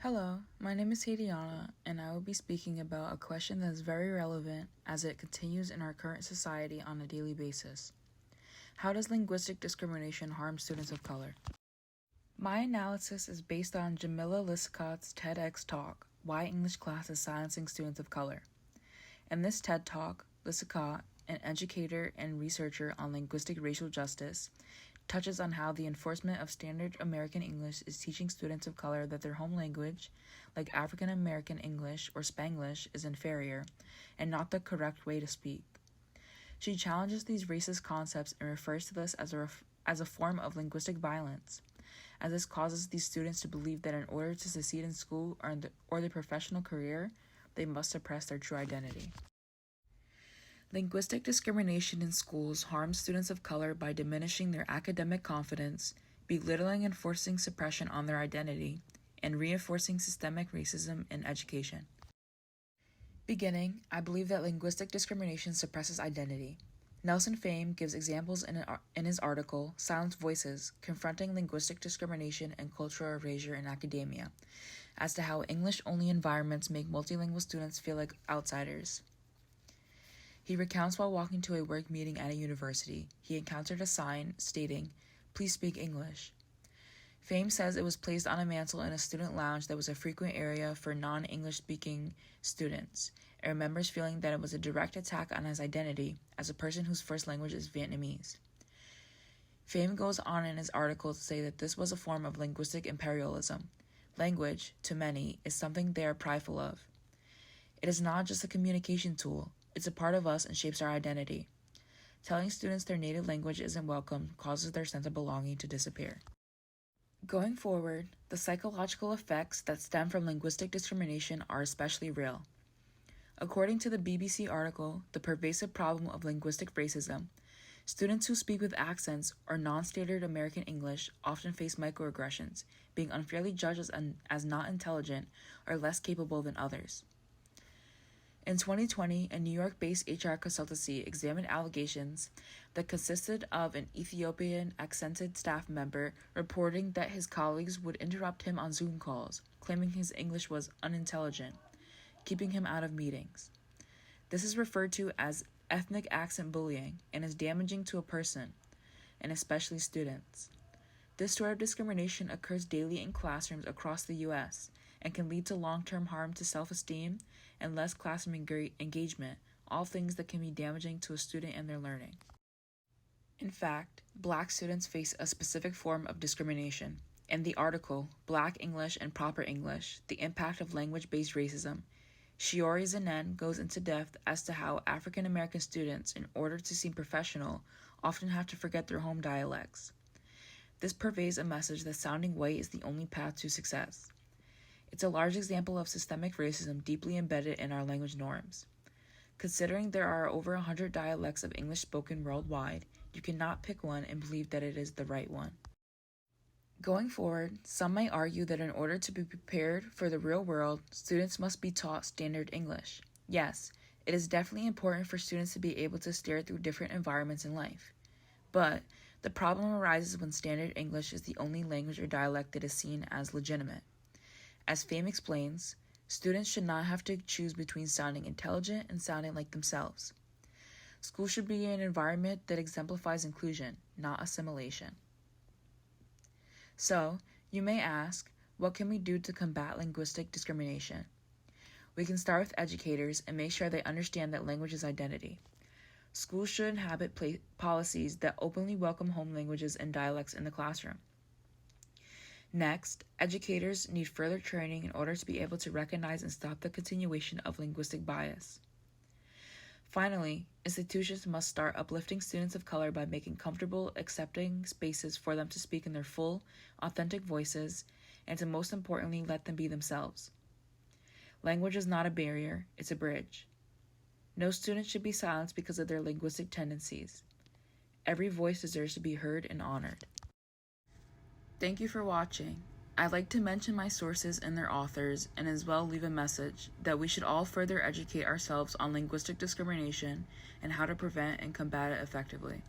Hello, my name is Hadiana, and I will be speaking about a question that is very relevant as it continues in our current society on a daily basis. How does linguistic discrimination harm students of color? My analysis is based on Jamila Lissicott's TEDx talk, Why English Class is Silencing Students of Color. In this TED talk, Lissicott, an educator and researcher on linguistic racial justice, touches on how the enforcement of standard American English is teaching students of color that their home language, like African American English or Spanglish, is inferior and not the correct way to speak. She challenges these racist concepts and refers to this as a form of linguistic violence, as this causes these students to believe that in order to succeed in school or their professional career, they must suppress their true identity. Linguistic discrimination in schools harms students of color by diminishing their academic confidence, belittling and forcing suppression on their identity, and reinforcing systemic racism in education. Beginning, I believe that linguistic discrimination suppresses identity. Nelson Pham gives examples in his article, Silenced Voices, Confronting Linguistic Discrimination and Cultural Erasure in Academia, as to how English-only environments make multilingual students feel like outsiders. He recounts while walking to a work meeting at a university, he encountered a sign stating, "Please speak English." Pham says it was placed on a mantle in a student lounge that was a frequent area for non-English speaking students, and remembers feeling that it was a direct attack on his identity as a person whose first language is Vietnamese. Pham goes on in his article to say that this was a form of linguistic imperialism. Language, to many, is something they are prideful of. It is not just a communication tool. It's a part of us and shapes our identity. Telling students their native language isn't welcome causes their sense of belonging to disappear. Going forward, the psychological effects that stem from linguistic discrimination are especially real. According to the BBC article, The Pervasive Problem of Linguistic Racism, students who speak with accents or non-standard American English often face microaggressions, being unfairly judged as not intelligent or less capable than others. In 2020, a New York-based HR consultancy examined allegations that consisted of an Ethiopian-accented staff member reporting that his colleagues would interrupt him on Zoom calls, claiming his English was unintelligent, keeping him out of meetings. This is referred to as ethnic accent bullying and is damaging to a person, and especially students. This sort of discrimination occurs daily in classrooms across the U.S., and can lead to long-term harm to self-esteem and less classroom engagement, all things that can be damaging to a student and their learning. In fact, Black students face a specific form of discrimination. In the article, Black English and Proper English, The Impact of Language-Based Racism, Shiori Zanen goes into depth as to how African American students, in order to seem professional, often have to forget their home dialects. This purveys a message that sounding white is the only path to success. It's a large example of systemic racism deeply embedded in our language norms. Considering there are over 100 dialects of English spoken worldwide, you cannot pick one and believe that it is the right one. Going forward, some might argue that in order to be prepared for the real world, students must be taught standard English. Yes, it is definitely important for students to be able to steer through different environments in life. But the problem arises when standard English is the only language or dialect that is seen as legitimate. As Pham explains, students should not have to choose between sounding intelligent and sounding like themselves. School should be an environment that exemplifies inclusion, not assimilation. So, you may ask, what can we do to combat linguistic discrimination? We can start with educators and make sure they understand that language is identity. Schools should inhabit policies that openly welcome home languages and dialects in the classroom. Next, educators need further training in order to be able to recognize and stop the continuation of linguistic bias. Finally, institutions must start uplifting students of color by making comfortable, accepting spaces for them to speak in their full, authentic voices, and to most importantly, let them be themselves. Language is not a barrier, it's a bridge. No student should be silenced because of their linguistic tendencies. Every voice deserves to be heard and honored. Thank you for watching. I'd like to mention my sources and their authors, and as well leave a message that we should all further educate ourselves on linguistic discrimination and how to prevent and combat it effectively.